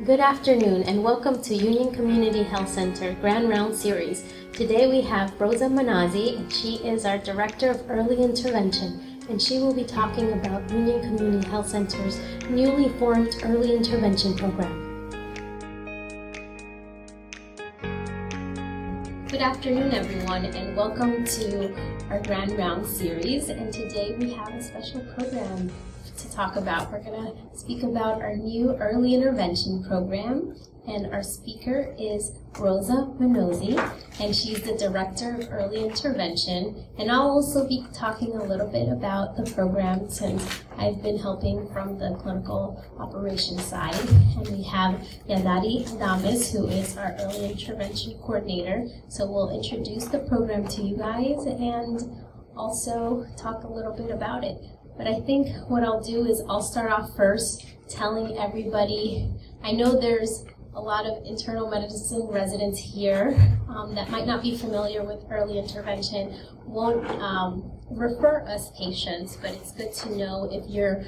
Good afternoon and welcome to Union Community Health Center Grand Round Series. Today we have Rosa Mannozzi, and she is our Director of Early Intervention, and she will be talking about Union Community Health Center's newly formed Early Intervention Program. Good afternoon everyone and welcome to our Grand Round Series, and today we have a special program to talk about. We're going to speak about our new early intervention program, and our speaker is Rosa Mannozzi, and she's the Director of Early Intervention. And I'll also be talking a little bit about the program since I've been helping from the clinical operations side. And we have Yadari Adames, who is our Early Intervention Coordinator. So we'll introduce the program to you guys and also talk a little bit about it. But I think what I'll do is I'll start off first telling everybody, I know there's a lot of internal medicine residents here that might not be familiar with early intervention, won't refer us patients, but it's good to know if your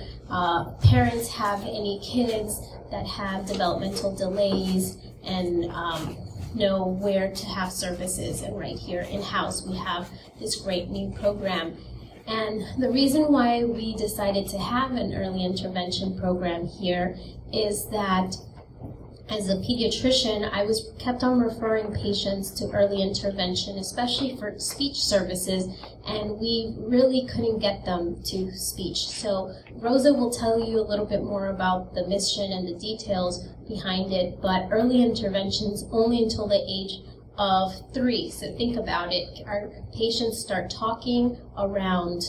parents have any kids that have developmental delays and know where to have services. And right here in-house we have this great new program. And the reason why we decided to have an early intervention program here is that as a pediatrician, I was kept on referring patients to early intervention, especially for speech services, and we really couldn't get them to speech. So Rosa will tell you a little bit more about the mission and the details behind it, but early interventions only until the age of 3. So think about it. Our patients start talking around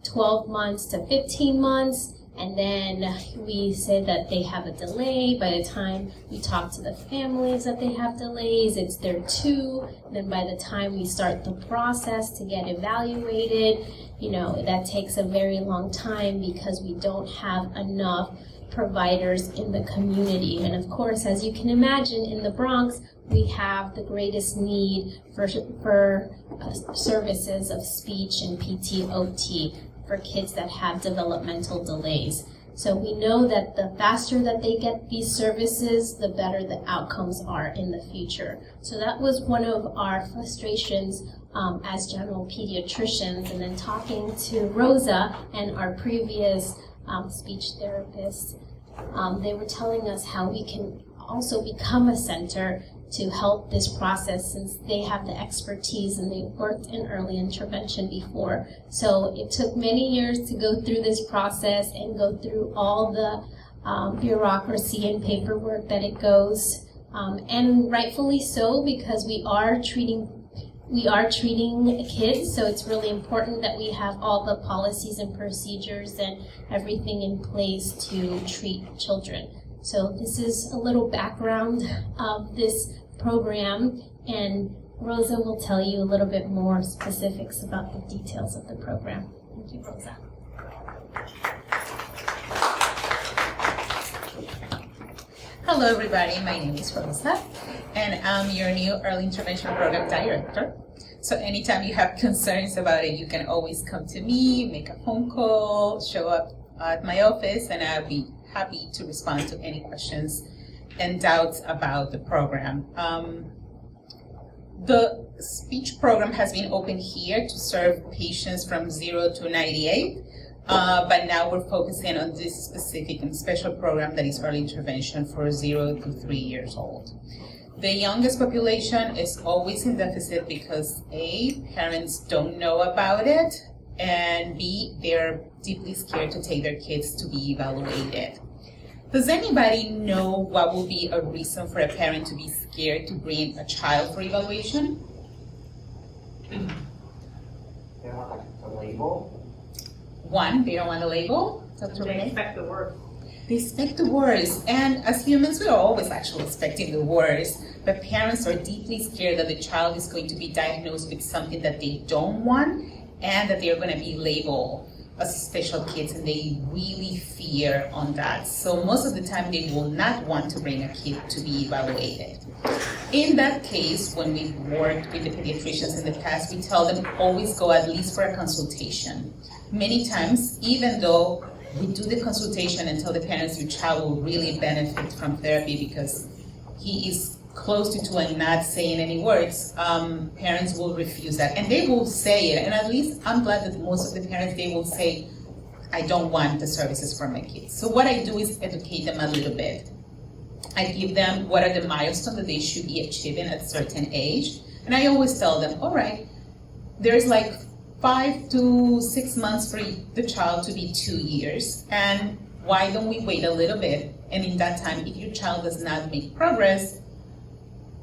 12 months to 15 months, and then we say that they have a delay. By the time we talk to the families that they have delays, it's their 2. And then by the time we start the process to get evaluated, that takes a very long time because we don't have enough providers in the community. And of course, as you can imagine, in the Bronx, we have the greatest need for services of speech and PT/OT for kids that have developmental delays. So we know that the faster that they get these services, the better the outcomes are in the future. So that was one of our frustrations as general pediatricians. And then talking to Rosa and our previous speech therapists, they were telling us how we can also become a center to help this process since they have the expertise and they worked in early intervention before. So it took many years to go through this process and go through all the bureaucracy and paperwork that it goes, and rightfully so, because we are treating kids, so it's really important that we have all the policies and procedures and everything in place to treat children. So this is a little background of this program, and Rosa will tell you a little bit more specifics about the details of the program. Thank you, Rosa. Hello everybody, my name is Rosa, and I'm your new Early Intervention Program Director. So anytime you have concerns about it, you can always come to me, make a phone call, show up at my office, and I'll be happy to respond to any questions and doubts about the program. The speech program has been open here to serve patients from 0 to 98, but now we're focusing on this specific and special program that is early intervention for 0 to 3 years old. The youngest population is always in deficit because A, parents don't know about it, and B, they're deeply scared to take their kids to be evaluated. Does anybody know what would be a reason for a parent to be scared to bring a child for evaluation? They don't want a label. One, they don't want a label. Dr. They Renee? expect the worst. They expect the worst, and as humans, we are always actually expecting the worst, but parents are deeply scared that the child is going to be diagnosed with something that they don't want and that they're going to be labeled as special kids, and they really fear on that. So most of the time, they will not want to bring a kid to be evaluated. In that case, when we've worked with the pediatricians in the past, we tell them always go at least for a consultation. Many times, even though We do the consultation and tell the parents your child will really benefit from therapy because he is close to 2 and not saying any words. Parents will refuse that, and they will say it. And at least I'm glad that most of the parents, they will say, I don't want the services for my kids. So what I do is educate them a little bit. I give them what are the milestones that they should be achieving at a certain age. And I always tell them, all right, there's like 5 to 6 months for the child to be 2 years. And why don't we wait a little bit? And in that time, if your child does not make progress,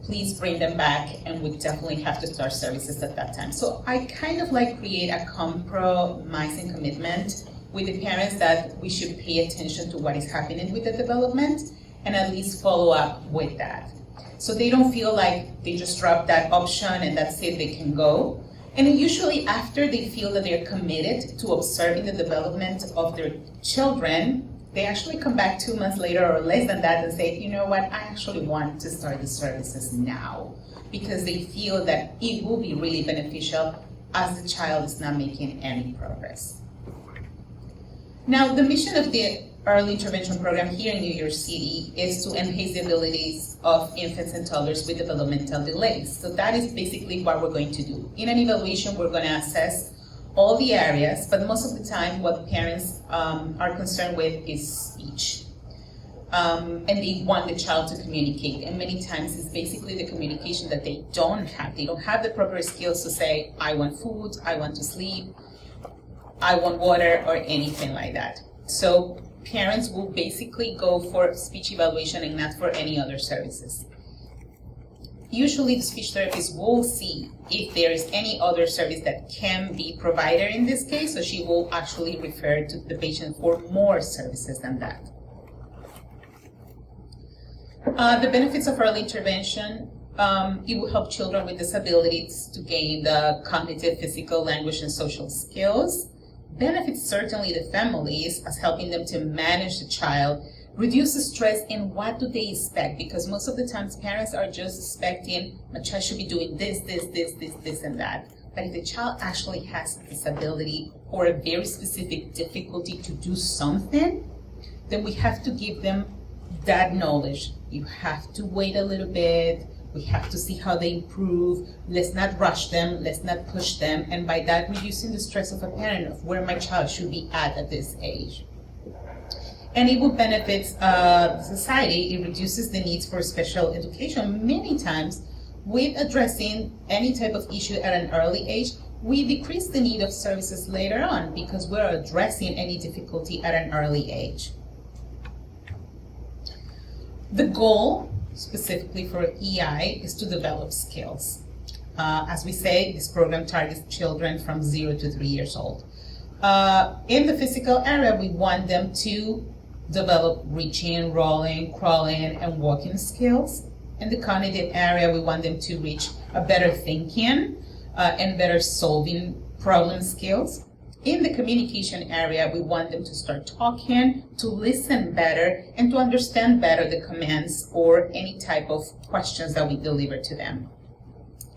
please bring them back, and we definitely have to start services at that time. So I kind of like create a compromising commitment with the parents that we should pay attention to what is happening with the development and at least follow up with that. So they don't feel like they just drop that option and that's it, they can go. And usually after they feel that they're committed to observing the development of their children, they actually come back 2 months later or less than that and say, you know what, I actually want to start the services now, because they feel that it will be really beneficial as the child is not making any progress. Now, the mission of the early intervention program here in New York City is to enhance the abilities of infants and toddlers with developmental delays. So that is basically what we're going to do. In an evaluation, we're going to assess all the areas, but most of the time what parents are concerned with is speech. And they want the child to communicate, and many times it's basically the communication that they don't have. They don't have the proper skills to say, I want food, I want to sleep, I want water, or anything like that. So parents will basically go for speech evaluation and not for any other services. Usually the speech therapist will see if there is any other service that can be provided in this case, so she will actually refer to the patient for more services than that. The benefits of early intervention, it will help children with disabilities to gain the cognitive, physical, language, and social skills. Benefits certainly the families as helping them to manage the child, reduce the stress, and what do they expect? Because most of the times parents are just expecting my child should be doing this, and that. But if the child actually has a disability or a very specific difficulty to do something, then we have to give them that knowledge. You have to wait a little bit. We have to see how they improve. Let's not rush them. Let's not push them. And by that, reducing the stress of a parent of where my child should be at this age. And it will benefit society. It reduces the needs for special education. Many times, with addressing any type of issue at an early age, we decrease the need of services later on because we're addressing any difficulty at an early age. The goal, specifically for EI, is to develop skills. As we say, this program targets children from 0 to 3 years old. In the physical area, we want them to develop reaching, rolling, crawling, and walking skills. In the cognitive area, we want them to reach a better thinking and better solving problem skills. In the communication area, we want them to start talking, to listen better, and to understand better the commands or any type of questions that we deliver to them.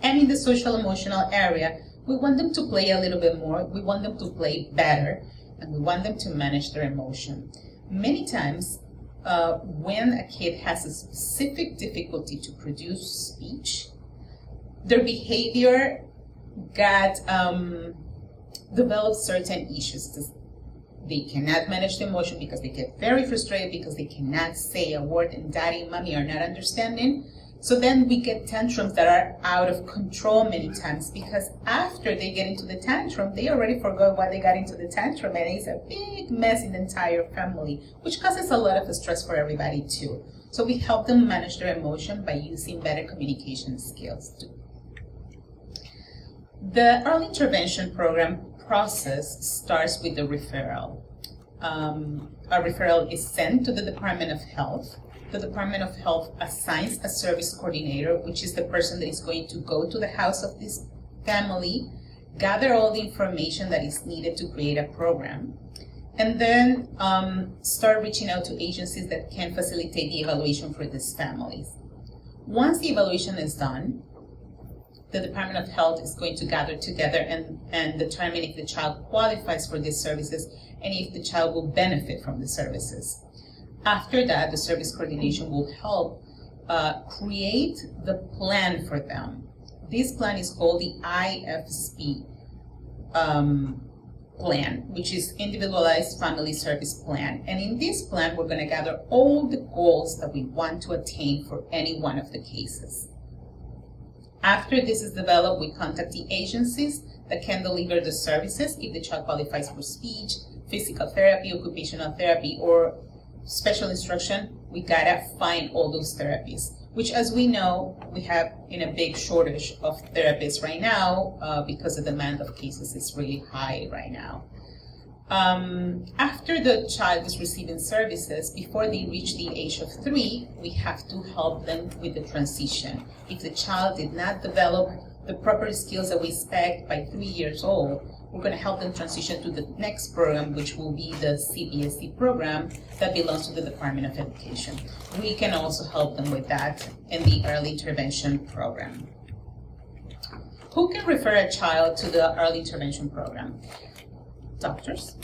And in the social emotional area, we want them to play a little bit more, we want them to play better, and we want them to manage their emotion. Many times, when a kid has a specific difficulty to produce speech, their behavior develops certain issues. They cannot manage the emotion because they get very frustrated because they cannot say a word and daddy and mommy are not understanding. So then we get tantrums that are out of control many times because after they get into the tantrum, they already forgot why they got into the tantrum, and it's a big mess in the entire family, which causes a lot of stress for everybody too. So we help them manage their emotion by using better communication skills too. The early intervention program process starts with the referral. A referral is sent to the Department of Health. The Department of Health assigns a service coordinator, which is the person that is going to go to the house of this family, gather all the information that is needed to create a program, and then start reaching out to agencies that can facilitate the evaluation for these families. Once the evaluation is done, the Department of Health is going to gather together and determine if the child qualifies for these services and if the child will benefit from the services. After that, the service coordination will help create the plan for them. This plan is called the IFSP plan, which is Individualized Family Service Plan. And in this plan, we're going to gather all the goals that we want to attain for any one of the cases. After this is developed, we contact the agencies that can deliver the services if the child qualifies for speech, physical therapy, occupational therapy, or special instruction. We gotta find all those therapies, which, as we know, we have in a big shortage of therapists right now because the demand of cases is really high right now. After the child is receiving services, before they reach the age of 3, we have to help them with the transition. If the child did not develop the proper skills that we expect by 3 years old, we're going to help them transition to the next program, which will be the CBSE program that belongs to the Department of Education. We can also help them with that in the early intervention program. Who can refer a child to the early intervention program? Doctors,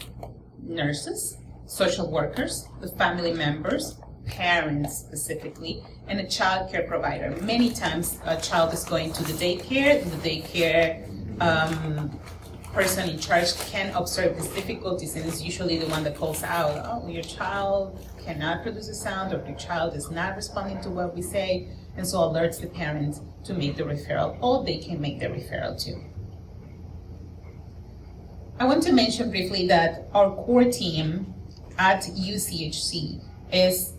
nurses, social workers, the family members, parents specifically, and a child care provider. Many times a child is going to the daycare person in charge can observe these difficulties and is usually the one that calls out, oh, your child cannot produce a sound, or your child is not responding to what we say, and so alerts the parent to make the referral, or they can make the referral too. I want to mention briefly that our core team at UCHC is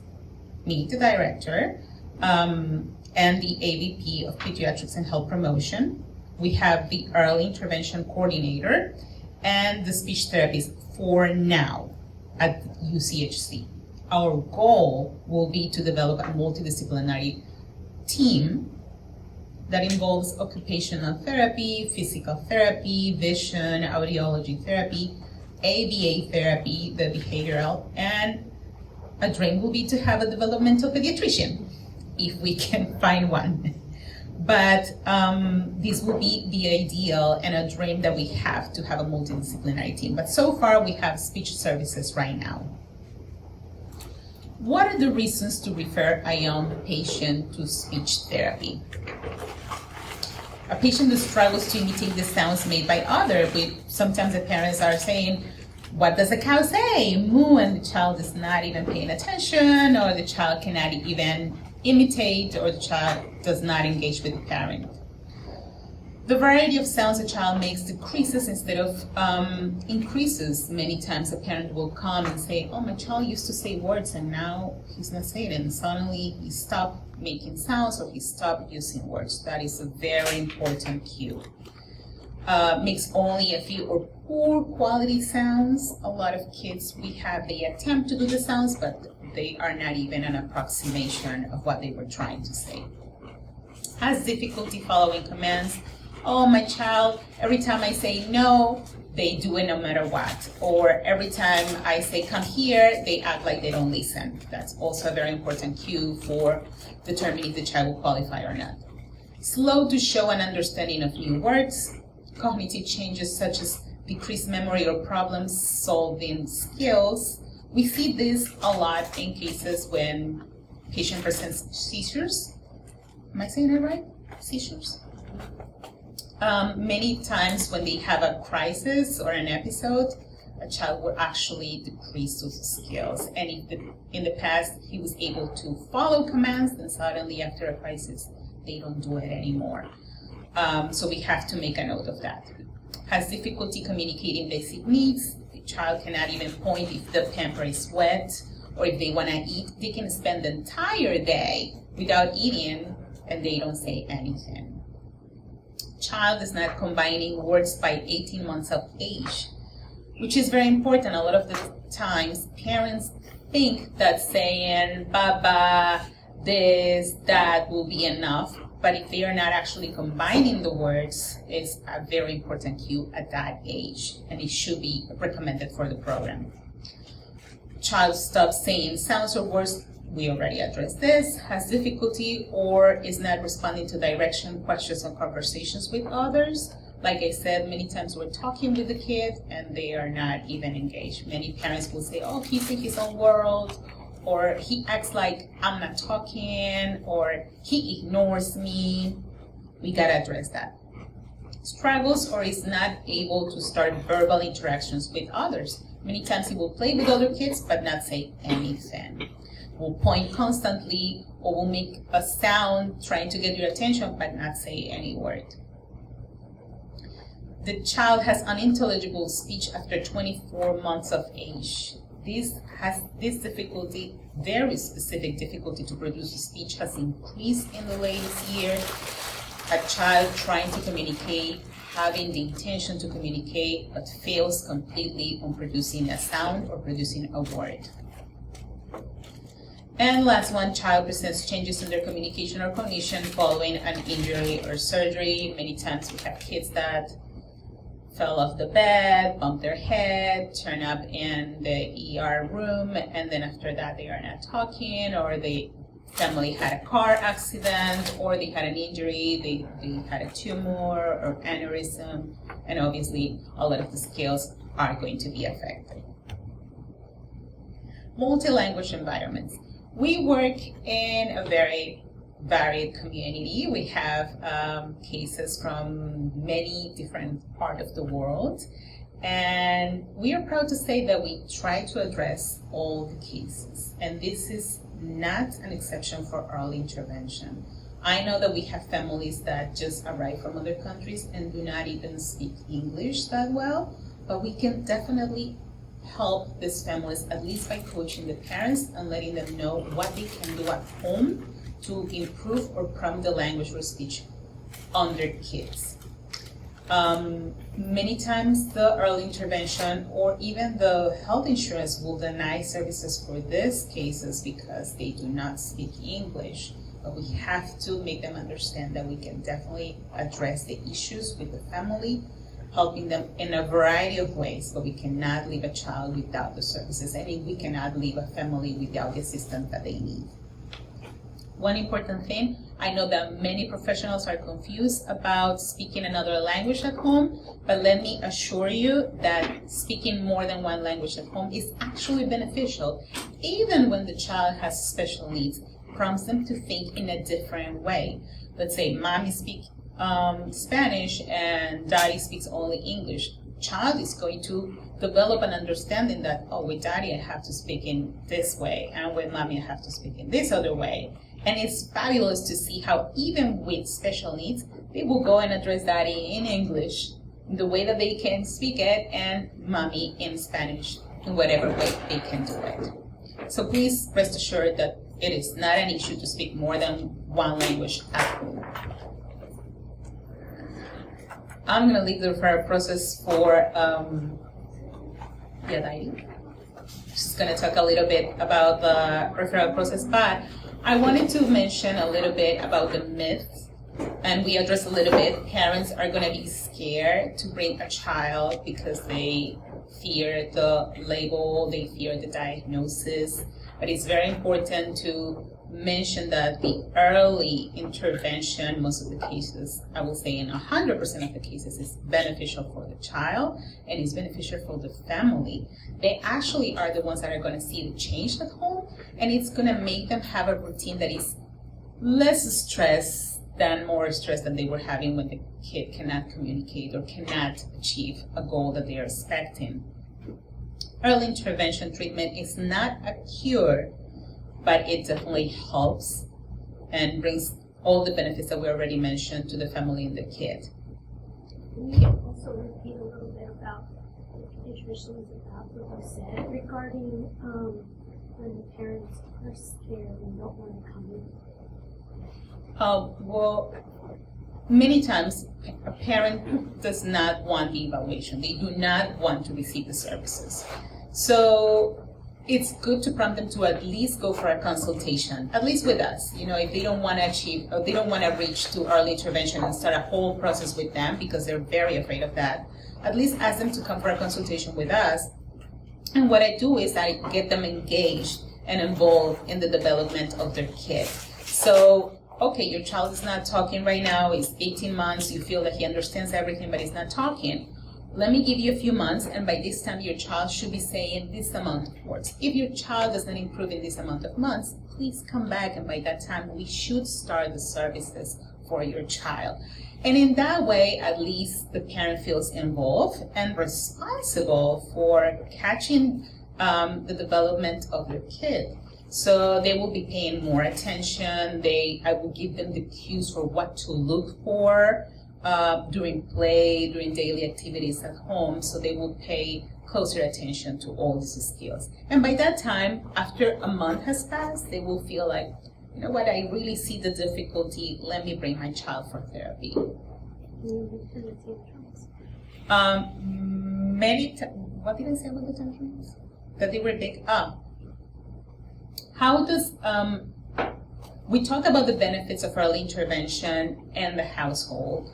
me, the director, and the AVP of Pediatrics and Health Promotion. We have the early intervention coordinator and the speech therapist for now at UCHC. Our goal will be to develop a multidisciplinary team that involves occupational therapy, physical therapy, vision, audiology therapy, ABA therapy, the behavioral, and a dream will be to have a developmental pediatrician, if we can find one. But this will be the ideal and a dream that we have to have a multidisciplinary team. But so far we have speech services right now. What are the reasons to refer a young patient to speech therapy? A patient that struggles to imitate the sounds made by others, sometimes the parents are saying, what does a cow say? Moo, and the child is not even paying attention, or the child cannot even imitate, or the child does not engage with the parent. The variety of sounds a child makes decreases instead of increases. Many times a parent will come and say, oh, my child used to say words and now he's not saying it, and suddenly he stopped making sounds or he stopped using words. That is a very important cue. Makes only a few or poor quality sounds. A lot of kids they attempt to do the sounds, but they are not even an approximation of what they were trying to say. Has difficulty following commands. Oh, my child, every time I say no, they do it no matter what. Or every time I say come here, they act like they don't listen. That's also a very important cue for determining if the child will qualify or not. Slow to show an understanding of new words. Cognitive changes such as decreased memory or problem-solving skills. We see this a lot in cases when patient presents seizures. Am I saying that right? Seizures? Many times when they have a crisis or an episode, a child will actually decrease those skills. And if in the past he was able to follow commands, then suddenly after a crisis, they don't do it anymore. So we have to make a note of that. Has difficulty communicating basic needs. The child cannot even point if the pamper is wet, or if they want to eat. They can spend the entire day without eating and they don't say anything. Child is not combining words by 18 months of age, which is very important. A lot of the times parents think that saying baba, this, that will be enough, but if they are not actually combining the words, it's a very important cue at that age, and it should be recommended for the program. Child stops saying sounds or words we already addressed this, has difficulty or is not responding to direction, questions, or conversations with others. Like I said, many times we're talking with the kid and they are not even engaged. Many parents will say, oh, he's in his own world, or he acts like I'm not talking, or he ignores me. We gotta address that. Struggles or is not able to start verbal interactions with others. Many times he will play with other kids but not say anything. Will point constantly or will make a sound trying to get your attention but not say any word. The child has unintelligible speech after 24 months of age. This difficulty, very specific difficulty to produce speech, has increased in the latest year. A child trying to communicate, having the intention to communicate, but fails completely on producing a sound or producing a word. And last one, child presents changes in their communication or cognition following an injury or surgery. Many times we have kids that fell off the bed, bumped their head, turn up in the ER room, and then after that they are not talking, or the family had a car accident, or they had an injury, they had a tumor or aneurysm, and obviously a lot of the skills are going to be affected. Multi-language environments. We work in a very varied community. We have cases from many different parts of the world, and we are proud to say that we try to address all the cases, and this is not an exception for early intervention. I know that we have families that just arrive from other countries and do not even speak English that well, but we can definitely help these families, at least by coaching the parents and letting them know what they can do at home to improve or prompt the language or speech on their kids. Many times the early intervention or even the health insurance will deny services for these cases because they do not speak English. But we have to make them understand that we can definitely address the issues with the family, helping them in a variety of ways, but we cannot leave a child without the services, and we cannot leave a family without the assistance that they need. One important thing, I know that many professionals are confused about speaking another language at home, but let me assure you that speaking more than one language at home is actually beneficial. Even when the child has special needs, prompts them to think in a different way. Let's say mommy speaks Spanish and daddy speaks only English. Child is going to develop an understanding that, oh, with daddy I have to speak in this way, and with mommy I have to speak in this other way. And it's fabulous to see how even with special needs, they will go and address daddy in English, in the way that they can speak it, and mommy in Spanish, in whatever way they can do it. So please rest assured that it is not an issue to speak more than one language at home. I'm going to leave the referral process for Yadairi. She's going to talk a little bit about the referral process, but I wanted to mention a little bit about the myths, and we address a little bit. Parents are going to be scared to bring a child because they fear the label, they fear the diagnosis, but it's very important to mention that the early intervention, most of the cases, I will say in 100% of the cases, is beneficial for the child and is beneficial for the family. They actually are the ones that are going to see the change at home, and it's going to make them have a routine that is less stress than more stress than they were having when the kid cannot communicate or cannot achieve a goal that they are expecting. Early intervention treatment is not a cure, but it definitely helps and brings all the benefits that we already mentioned to the family and the kid. Can you also repeat a little bit about the conditions about what you said regarding when the parents are scared and don't want to come in? Well, many times a parent does not want the evaluation. They do not want to receive the services. So it's good to prompt them to at least go for a consultation, at least with us. You know, if they don't want to achieve, or they don't want to reach to early intervention and start a whole process with them because they're very afraid of that, at least ask them to come for a consultation with us. And what I do is I get them engaged and involved in the development of their kid. So, okay, your child is not talking right now, he's 18 months, you feel that he understands everything, but he's not talking. Let me give you a few months, and by this time your child should be saying this amount of words. If your child does not improve in this amount of months, please come back, and by that time we should start the services for your child. And in that way, at least the parent feels involved and responsible for catching the development of their kid. So they will be paying more attention. I will give them the cues for what to look for during play, during daily activities at home. So they will pay closer attention to all these skills. And by that time, after a month has passed, they will feel like, you know what, I really see the difficulty. Let me bring my child for therapy. What did I say about the tantrums? That they were big. How does we talk about the benefits of early intervention and the household?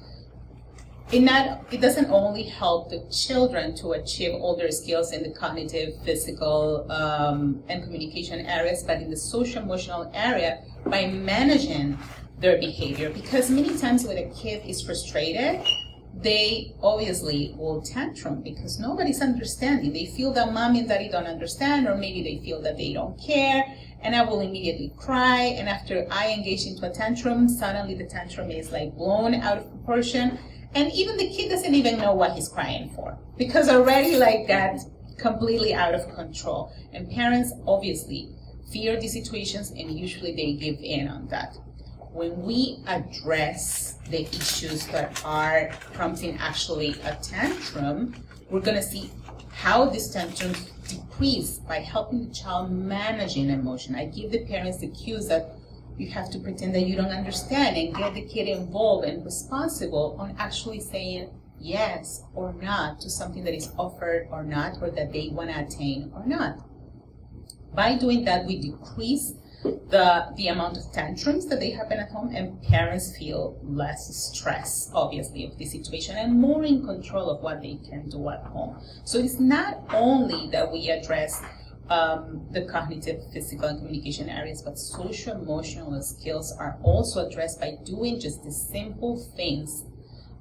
It doesn't only help the children to achieve all their skills in the cognitive, physical, and communication areas, but in the social-emotional area by managing their behavior. Because many times when a kid is frustrated, they obviously will tantrum because nobody's understanding. They feel that mommy and daddy don't understand, or maybe they feel that they don't care, and I will immediately cry. And after I engage into a tantrum, suddenly the tantrum is like blown out of proportion. And even the kid doesn't even know what he's crying for because already like that completely out of control. And parents obviously fear these situations and usually they give in on that. When we address the issues that are prompting actually a tantrum, we're going to see how these tantrums decrease by helping the child managing emotion. I give the parents the cues that you have to pretend that you don't understand and get the kid involved and responsible on actually saying yes or not to something that is offered or not, or that they want to attain or not. By doing that, we decrease the amount of tantrums that they happen at home, and parents feel less stress, obviously, of the situation and more in control of what they can do at home. So it's not only that we address the cognitive, physical, and communication areas, but social emotional skills are also addressed by doing just the simple things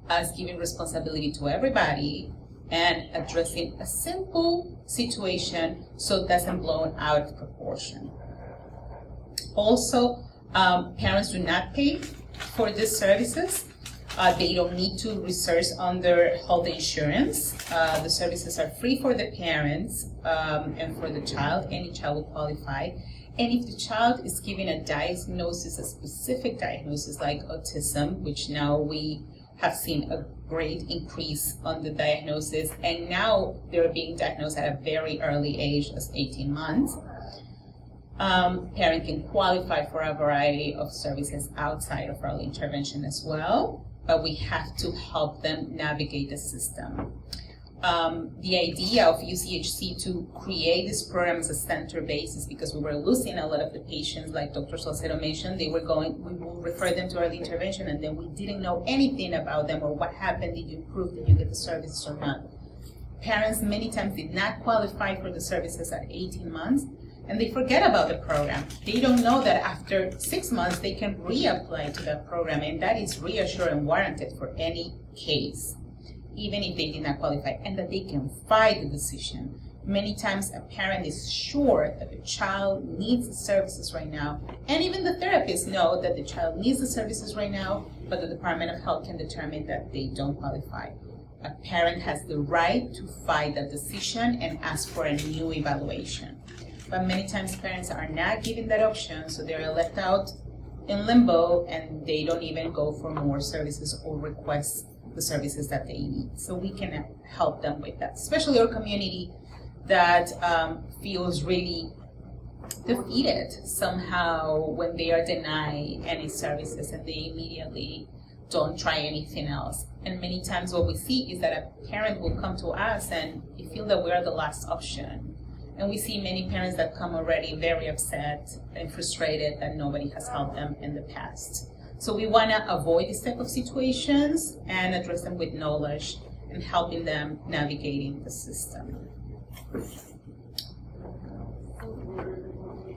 as giving responsibility to everybody and addressing a simple situation so it doesn't blow out of proportion. Also, parents do not pay for these services. They don't need to research on their health insurance. The services are free for the parents and for the child. Any child will qualify. And if the child is given a diagnosis, a specific diagnosis like autism, which now we have seen a great increase on the diagnosis, and now they're being diagnosed at a very early age, as 18 months, parent can qualify for a variety of services outside of early intervention as well. But we have to help them navigate the system. The idea of UCHC to create this program as a center basis, because we were losing a lot of the patients, like Dr. Salcedo mentioned, we will refer them to early intervention, and then we didn't know anything about them or what happened, did you improve, did you get the services or not. Parents many times did not qualify for the services at 18 months, and they forget about the program. They don't know that after 6 months they can reapply to that program, and that is reassured and warranted for any case, even if they did not qualify, and that they can fight the decision. Many times a parent is sure that the child needs the services right now, and even the therapists know that the child needs the services right now, but the Department of Health can determine that they don't qualify. A parent has the right to fight that decision and ask for a new evaluation. But many times parents are not given that option, so they're left out in limbo and they don't even go for more services or request the services that they need. So we can help them with that, especially our community that feels really defeated somehow when they are denied any services and they immediately don't try anything else. And many times what we see is that a parent will come to us and they feel that we are the last option. And we see many parents that come already very upset and frustrated that nobody has helped them in the past. So we want to avoid this type of situations and address them with knowledge and helping them navigating the system.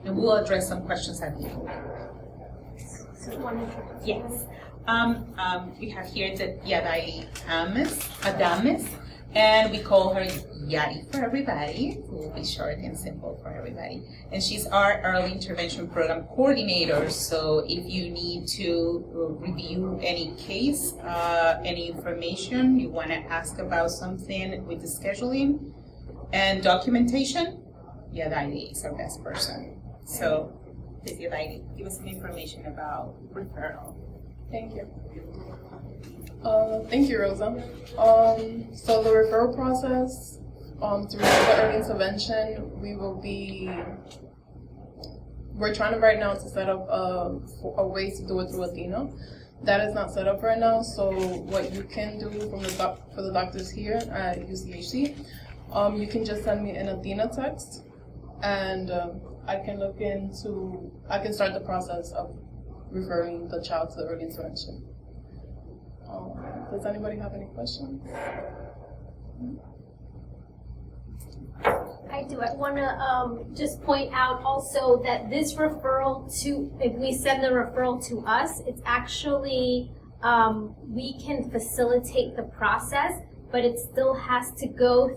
And and we'll address some questions at the end. Yes. We have here the Yadai Adames, and we call her Yadi for everybody. It will be short and simple for everybody. And she's our early intervention program coordinator, so if you need to review any case, any information, you want to ask about something with the scheduling and documentation, Yadai is our best person. So, Yadai, give us some information about referral. Thank you. Thank you, Rosa. So the referral process, through the early intervention, we're trying to right now to set up a way to do it through Athena. That is not set up right now, so what you can do for the doctors here at UCHC, you can just send me an Athena text, and I can start the process of referring the child to the early intervention. Does anybody have any questions? I do. I want to just point out also that this referral if we send the referral to us, it's actually, we can facilitate the process, but it still has to go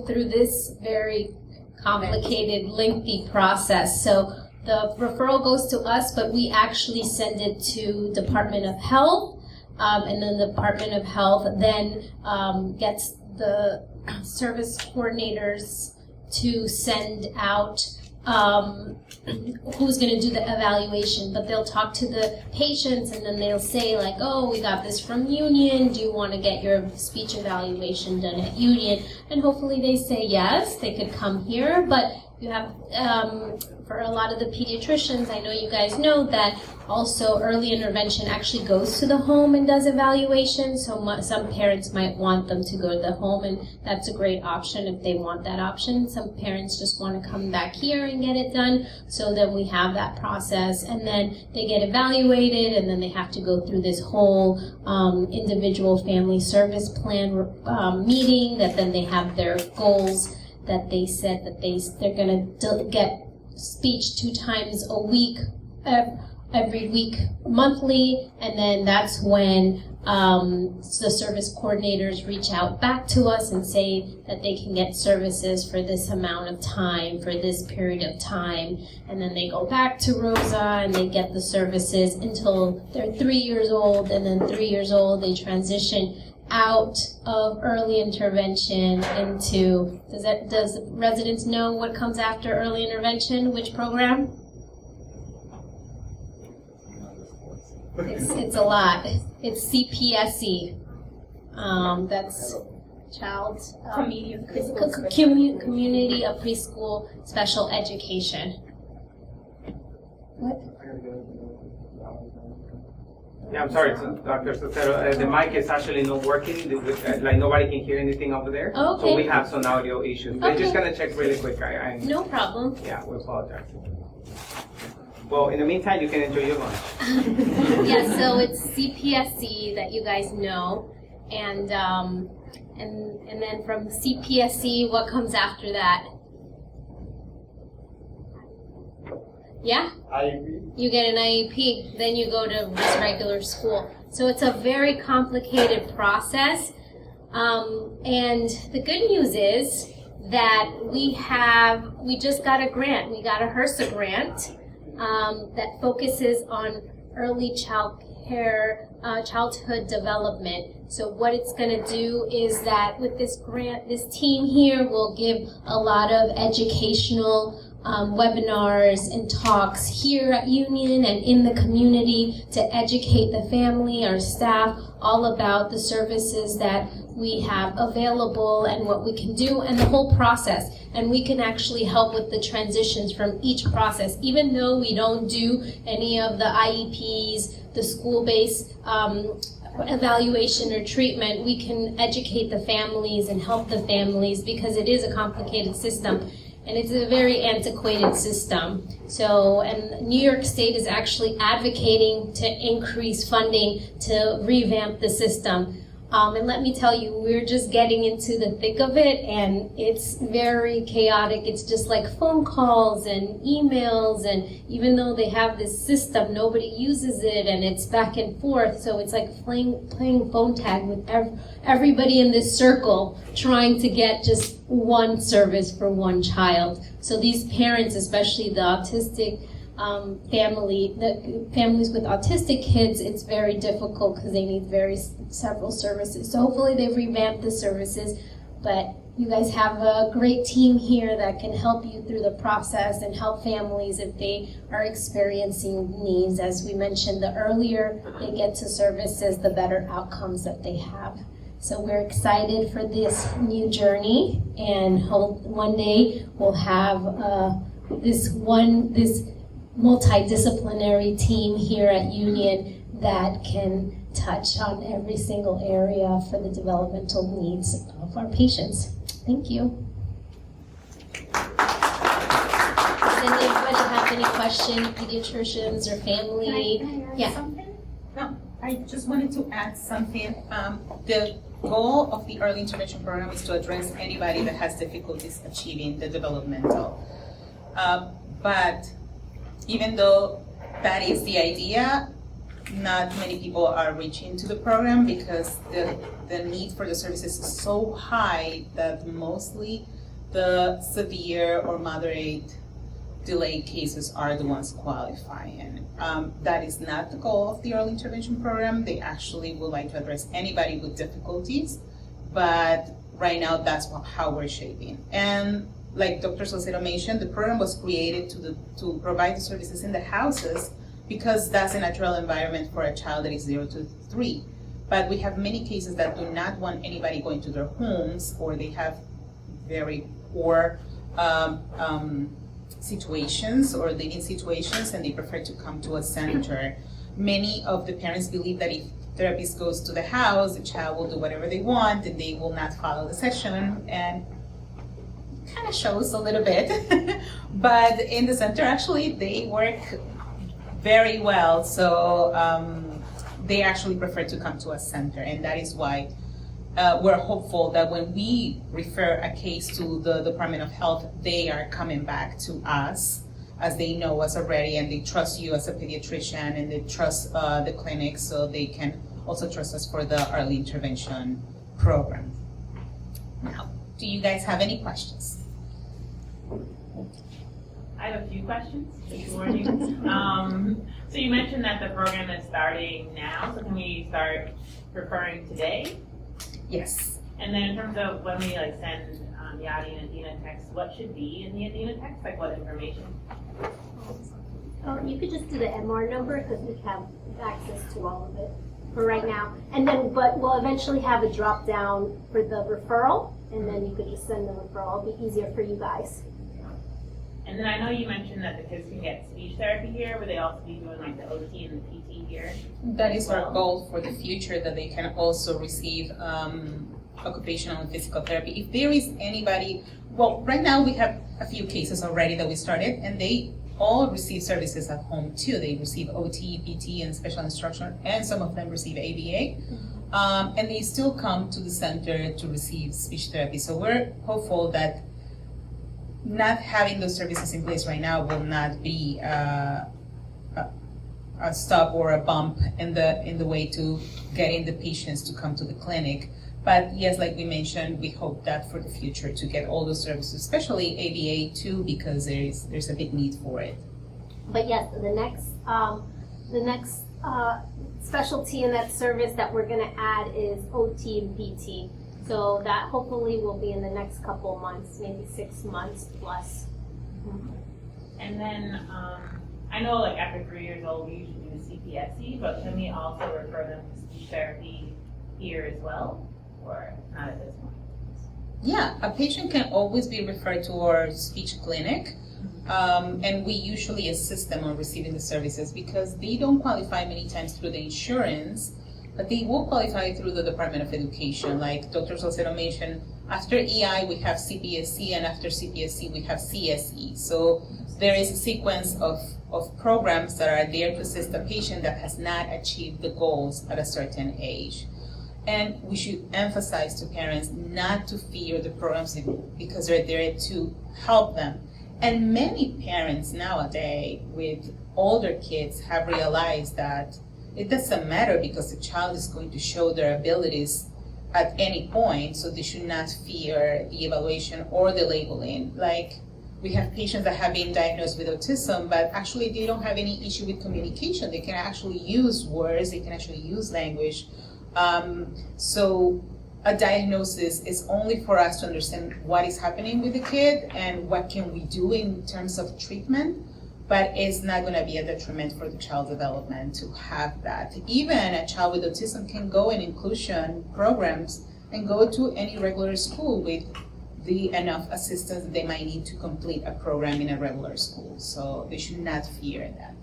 through this very complicated, lengthy process. So the referral goes to us, but we actually send it to Department of Health, and then the Department of Health then gets the service coordinators to send out who's going to do the evaluation, but they'll talk to the patients and then they'll say like, oh, we got this from Union, do you want to get your speech evaluation done at Union? And hopefully they say yes, they could come here, but you have, for a lot of the pediatricians, I know you guys know that also early intervention actually goes to the home and does evaluation, so some parents might want them to go to the home, and that's a great option if they want that option. Some parents just want to come back here and get it done, so then we have that process, and then they get evaluated, and then they have to go through this whole individual family service plan meeting, that then they have their goals that they said that they're going to get speech 2 times a week, every week, monthly, and then that's when the service coordinators reach out back to us and say that they can get services for this amount of time, for this period of time, and then they go back to Rosa and they get the services until they're 3 years old, and then 3 years old they transition out of early intervention into, does residents know what comes after early intervention, which program? It's a lot. It's CPSE. That's Child Community of Preschool Special Education. What? Yeah, I'm sorry, Dr. Salcedo. The mic is actually not working. Like nobody can hear anything over there. Oh, okay. So we have some audio issues. We're just gonna check really quick. No problem. Yeah, we apologize. Well, in the meantime, you can enjoy your lunch. Yeah, so it's CPSC that you guys know, and then from CPSC, what comes after that? Yeah? IEP. You get an IEP, then you go to this regular school. So it's a very complicated process. And the good news is that we just got a grant. We got a HRSA grant that focuses on early childhood development. So what it's going to do is that with this grant, this team here will give a lot of educational webinars and talks here at Union and in the community to educate the family, our staff, all about the services that we have available and what we can do and the whole process. And we can actually help with the transitions from each process. Even though we don't do any of the IEPs, the school-based evaluation or treatment, we can educate the families and help the families because it is a complicated system. And it's a very antiquated system. So, and New York State is actually advocating to increase funding to revamp the system. And let me tell you, we're just getting into the thick of it, and it's very chaotic. It's just like phone calls and emails, and even though they have this system, nobody uses it, and it's back and forth. So it's like playing phone tag with everybody in this circle, trying to get just one service for one child. So these parents, especially the autistic the families with autistic kids, it's very difficult because they need several services. So hopefully they've revamped the services, but you guys have a great team here that can help you through the process and help families if they are experiencing needs. As we mentioned, the earlier they get to services, the better outcomes that they have. So we're excited for this new journey, and hope one day we'll have this multidisciplinary team here at Union that can touch on every single area for the developmental needs of our patients. Thank you. Does anybody have any questions, pediatricians or family? Can I Yeah. add something? No, I just wanted to add something. The goal of the early intervention program is to address anybody that has difficulties achieving the developmental. But even though that is the idea, not many people are reaching to the program because the need for the services is so high that mostly the severe or moderate delayed cases are the ones qualifying. That is not the goal of the early intervention program. They actually would like to address anybody with difficulties, but right now that's how we're shaping. And like Dr. Salcedo mentioned, the program was created to provide the services in the houses because that's a natural environment for a child that is 0 to 3. But we have many cases that do not want anybody going to their homes, or they have very poor situations or living situations, and they prefer to come to a center. Many of the parents believe that if therapist goes to the house, the child will do whatever they want and they will not follow the session, and kind of shows a little bit. But in the center, actually, they work very well. So they actually prefer to come to a center, and that is why we're hopeful that when we refer a case to the Department of Health, they are coming back to us as they know us already, and they trust you as a pediatrician, and they trust the clinic, so they can also trust us for the early intervention program. Now, do you guys have any questions? I have a few questions, just warn you. So you mentioned that the program is starting now, so can we start referring today? Yes. And then in terms of when we send Yadi and Adina text, what should be in the Adina text? Like what information? Oh, you could just do the MR number because we have access to all of it for right now. And then, but we'll eventually have a drop down for the referral, and then you could just send the referral. It'll be easier for you guys. And then I know you mentioned that the kids can get speech therapy here. Would they also be doing like the OT and the PT here? That is our goal for the future, that they can also receive occupational and physical therapy. If there is anybody, well, right now we have a few cases already that we started, and they all receive services at home too. They receive OT, PT, and special instruction, and some of them receive ABA. And they still come to the center to receive speech therapy. So we're hopeful that not having those services in place right now will not be a stop or a bump in the way to getting the patients to come to the clinic. But yes, like we mentioned, we hope that for the future to get all those services, especially ABA too, because there's a big need for it. But yes, the next specialty in that service that we're going to add is OT and PT. So that hopefully will be in the next couple of months, maybe 6 months plus. And then I know like after 3 years old, we usually do the CPSC, but can we also refer them to speech therapy here as well, or not at this point? Yeah, a patient can always be referred to our speech clinic, and we usually assist them on receiving the services because they don't qualify many times through the insurance, but they will qualify through the Department of Education. Like Dr. Salcedo mentioned, after EI we have CPSC, and after CPSC we have CSE. So there is a sequence of programs that are there to assist a patient that has not achieved the goals at a certain age. And we should emphasize to parents not to fear the programs because they're there to help them. And many parents nowadays with older kids have realized that it doesn't matter because the child is going to show their abilities at any point, so they should not fear the evaluation or the labeling. Like, we have patients that have been diagnosed with autism, but actually they don't have any issue with communication. They can actually use words, they can actually use language. So a diagnosis is only for us to understand what is happening with the kid and what can we do in terms of treatment, but it's not going to be a detriment for the child's development to have that. Even a child with autism can go in inclusion programs and go to any regular school with the enough assistance they might need to complete a program in a regular school. So they should not fear that.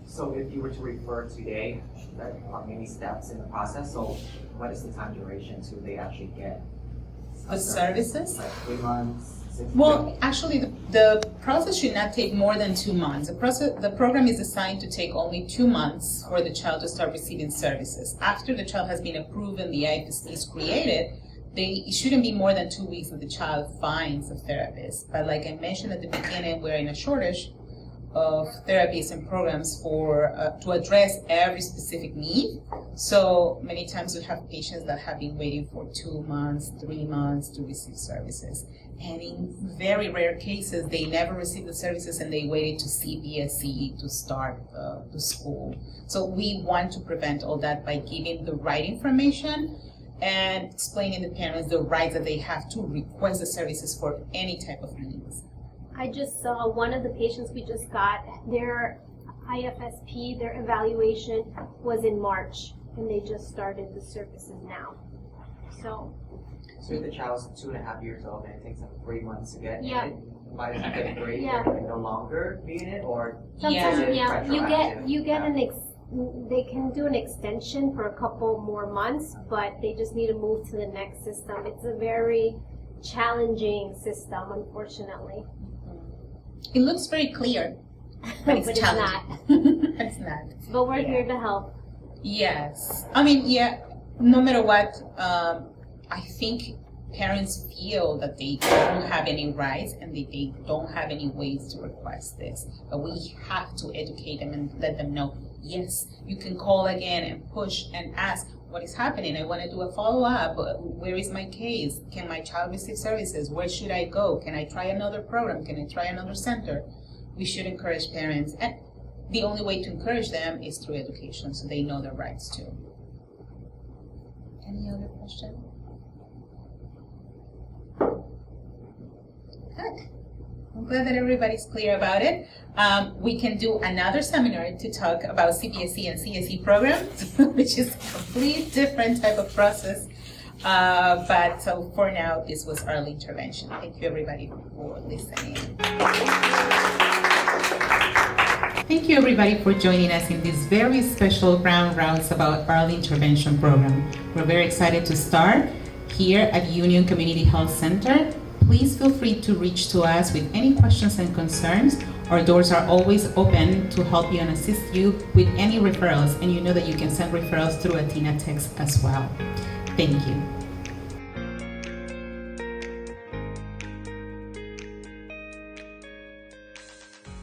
So if you were to refer today, there are many steps in the process. So what is the time duration till they actually get The services? Like 3 months, 6 months? Well, actually, the process should not take more than 2 months. The program is designed to take only 2 months for the child to start receiving services. After the child has been approved and the IFSC is created, it shouldn't be more than 2 weeks that the child finds a therapist. But like I mentioned at the beginning, we're in a shortage of therapies and programs for to address every specific need. So many times we have patients that have been waiting for 2 months, 3 months to receive services. And in very rare cases, they never received the services and they waited to CPSC to start the school. So we want to prevent all that by giving the right information and explaining to parents the rights that they have to request the services for any type of needs. I just saw one of the patients we just got, their IFSP, their evaluation was in March, and they just started the services now. So if the child's 2.5 years old and it takes them 3 months to get Yeah. in it, by the time they get a grade, Yeah. they can no longer be in it, or sometimes, is it yeah, retroactive? you get they can do an extension for a couple more months, but they just need to move to the next system. It's a very challenging system, unfortunately. It looks very clear, but it's But it's challenging. It's not. But we're here to help. Yes. I mean, yeah, no matter what, I think parents feel that they don't have any rights and that they don't have any ways to request this. But we have to educate them and let them know, yes, you can call again and push and ask, what is happening? I want to do a follow-up. Where is my case? Can my child receive services? Where should I go? Can I try another program? Can I try another center? We should encourage parents. And the only way to encourage them is through education, so they know their rights too. Any other question? Good. I'm glad that everybody's clear about it. We can do another seminar to talk about CPSC and CSE programs, which is a completely different type of process. But so for now, this was early intervention. Thank you, everybody, for listening. Thank you, everybody, for joining us in this very special rounds about early intervention program. We're very excited to start here at Union Community Health Center. Please feel free to reach to us with any questions and concerns. Our doors are always open to help you and assist you with any referrals, and you know that you can send referrals through Athena Text as well. Thank you.